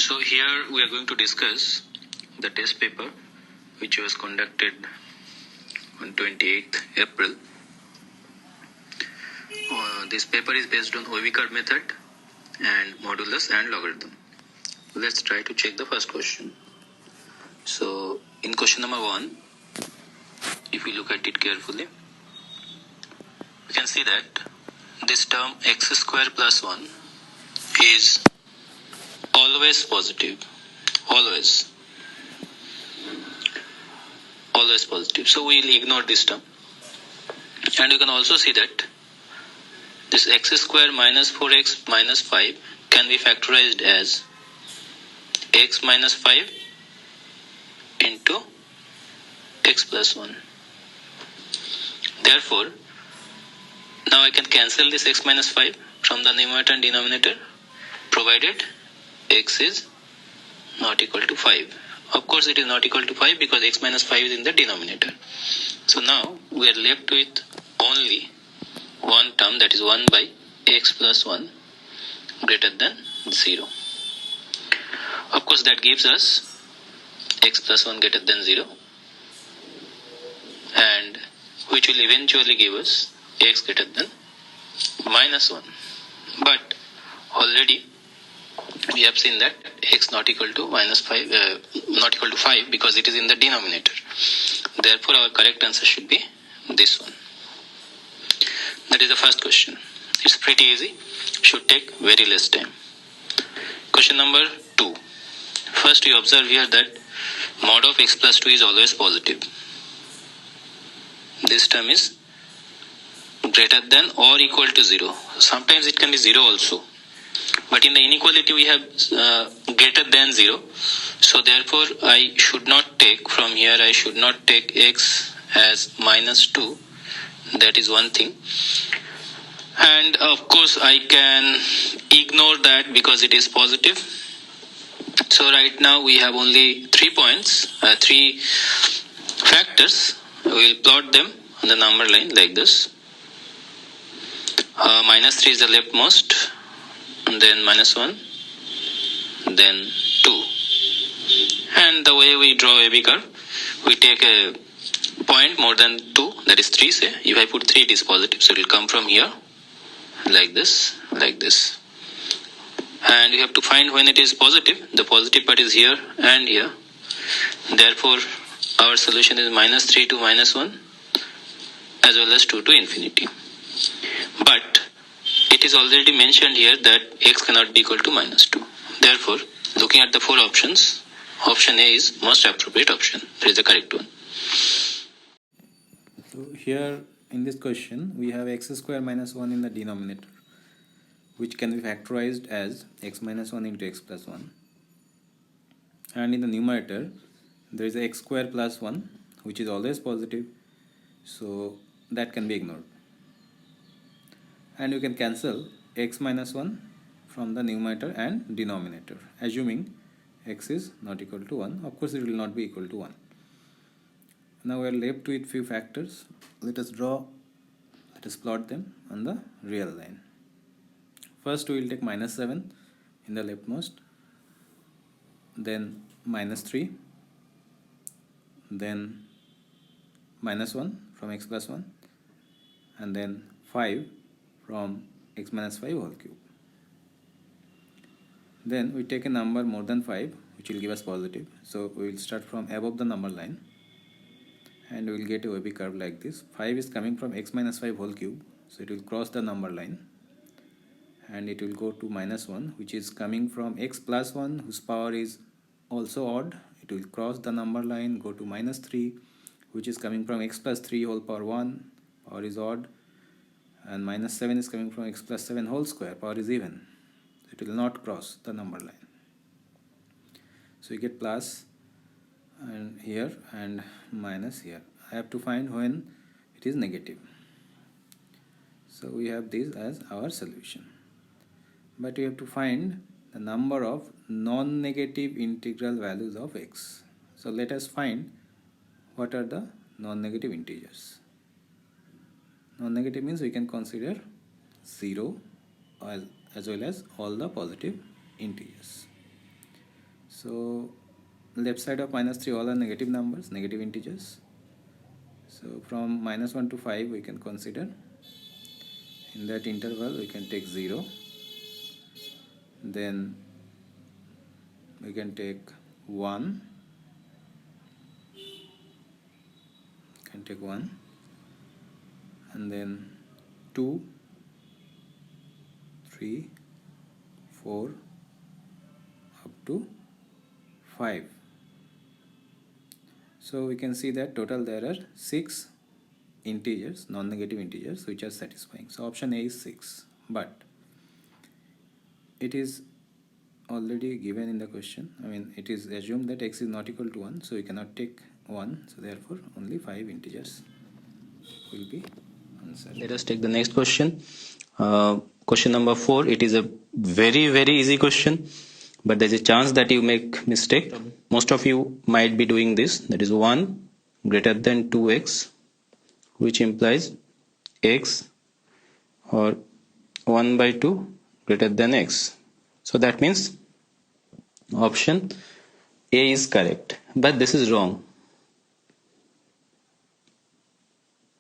So here we are going to discuss the test paper which was conducted on 28th April. This paper is based on OV curve method and modulus and logarithm. Let's try to check the first question. So in question number 1, if we look at it carefully, we can see that this term x square plus 1 is always positive. Always positive. So we will ignore this term. And you can also see that this x square minus 4x minus 5 can be factorized as x minus 5 into x plus 1. Therefore, now I can cancel this x minus 5 from the numerator and denominator provided x is not equal to 5. Of course, it is not equal to 5 because x minus 5 is in the denominator. So now we are left with only one term, that is 1 by x plus 1 greater than 0. Of course, that gives us x plus 1 greater than 0, and which will eventually give us x greater than minus 1. But already we have seen that x not equal to minus 5, not equal to 5 because it is in the denominator. Therefore, our correct answer should be this one. That is the first question. It's pretty easy. Should take very less time. Question number 2. First, you observe here that mod of x plus 2 is always positive. This term is greater than or equal to 0. Sometimes it can be 0 also. But in the inequality we have greater than 0. So therefore I should not take from here, I should not take x as minus 2. That is one thing. And of course I can ignore that because it is positive. So right now we have only 3 points, 3 factors. We will plot them on the number line like this. Minus 3 is the leftmost, then minus 1, then 2. And the way we draw AB curve, we take a point more than 2, that is 3 say. If I put 3, it is positive, so it will come from here, like this, like this. And you have to find when it is positive. The positive part is here and here. Therefore, our solution is minus 3 to minus 1 as well as 2 to infinity. But it is already mentioned here that x cannot be equal to minus 2. Therefore, looking at the 4 options, option A is most appropriate option. That is the correct one. So here in this question, we have x square minus 1 in the denominator, which can be factorized as x minus 1 into x plus 1. And in the numerator, there is a x square plus 1, which is always positive. So that can be ignored. And you can cancel x minus 1 from the numerator and denominator, assuming x is not equal to 1. Of course, it will not be equal to 1. Now we are left with few factors. Let us plot them on the real line. First, we will take minus 7 in the leftmost, then minus 3, then minus 1 from x plus 1, and then 5 from x minus 5 whole cube. Then we take a number more than 5, which will give us positive. So we will start from above the number line, and we will get a wavy curve like this. 5 is coming from x minus 5 whole cube, so it will cross the number line, and it will go to minus 1, which is coming from x plus 1, whose power is also odd. It will cross the number line, go to minus 3, which is coming from x plus 3 whole power 1, power is odd, and minus 7 is coming from x plus 7 whole square, power is even. It will not cross the number line. So you get plus and here and minus here. I have to find when it is negative. So we have this as our solution. But we have to find the number of non-negative integral values of x. So let us find what are the non-negative integers. Non-negative means we can consider 0 as well as all the positive integers. So left side of minus 3 all are negative numbers, negative integers. So from minus 1 to 5 we can consider. In that interval we can take 0, then we can take 1, and then 2, 3, 4 up to 5. So we can see that total there are 6 integers, non-negative integers, which are satisfying. So option A is 6, but it is already given in the question. I mean, it is assumed that x is not equal to 1, so we cannot take 1, so therefore only 5 integers will be answered. Let us take the next question. Question number 4. It is a very easy question, but there is a chance that you make mistake. Most of you might be doing this. That is 1 greater than 2x, which implies x, or 1 by 2 greater than x. So that means option A is correct, but this is wrong.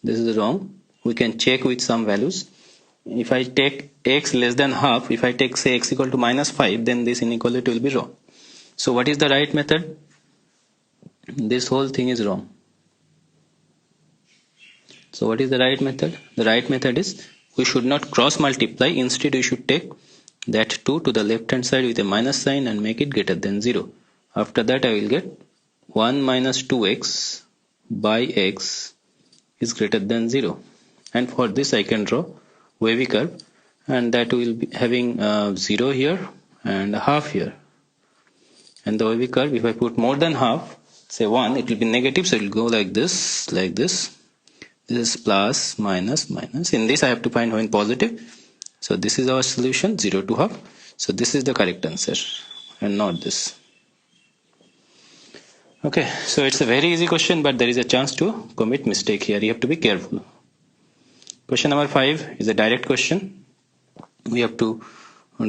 This is wrong. We can check with some values. If I take x less than half, if I take say x equal to minus 5, then this inequality will be wrong. So what is the right method? This whole thing is wrong. So what is the right method? The right method is we should not cross multiply. Instead we should take that 2 to the left hand side with a minus sign and make it greater than 0. After that I will get 1 minus 2x by x is greater than 0. And for this I can draw wavy curve, and that will be having 0 here and half here. And the wavy curve, if I put more than half, say 1, it will be negative, so it will go like this, like this. This is plus, minus, minus. In this I have to find when positive. So this is our solution, 0 to half. So this is the correct answer and not this. Okay, so it's a very easy question, but there is a chance to commit mistake here. You have to be careful. Question number 5 is a direct question. We have to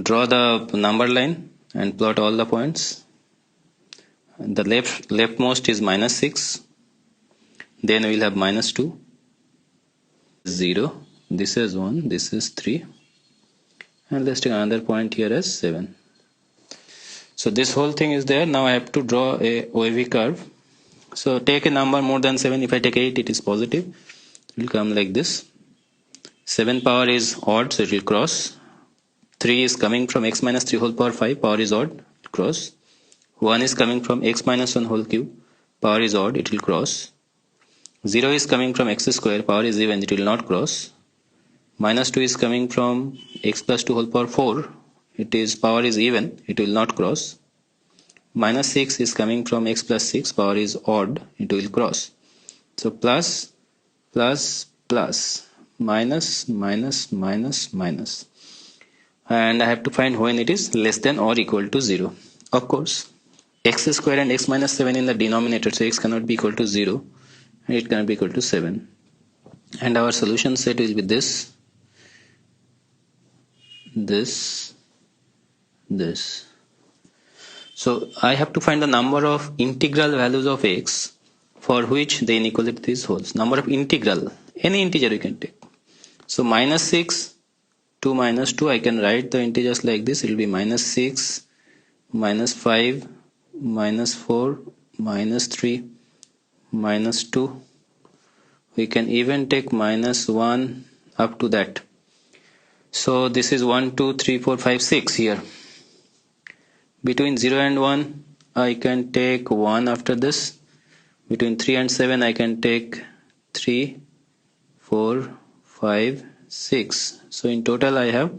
draw the number line and plot all the points. The leftmost is minus 6. Then we will have minus 2. 0. This is 1. This is 3. And let's take another point here as 7. So this whole thing is there. Now I have to draw a wavy curve. So take a number more than 7. If I take 8, it is positive. It will come like this. 7 power is odd, so it will cross. 3 is coming from x minus 3 whole power 5, power is odd, it will cross. 1 is coming from x minus 1 whole cube, power is odd, it will cross. 0 is coming from x square, power is even, it will not cross. Minus 2 is coming from x plus 2 whole power 4, it is power is even, it will not cross. Minus 6 is coming from x plus 6, power is odd, it will cross. So plus, plus, plus. Minus, minus, minus, minus, and I have to find when it is less than or equal to 0. Of course, x square and x minus 7 in the denominator, so x cannot be equal to 0 and it cannot be equal to 7. And our solution set will be this, this, this. So I have to find the number of integral values of x for which the inequality is holds. Number of integral, any integer you can take. So minus 6 to minus 2, I can write the integers like this. It will be minus 6, minus 5, minus 4, minus 3, minus 2. We can even take minus 1 up to that. So this is 1, 2, 3, 4, 5, 6 here. Between 0 and 1, I can take 1 after this. Between 3 and 7, I can take 3, 4, 5, 6. So in total I have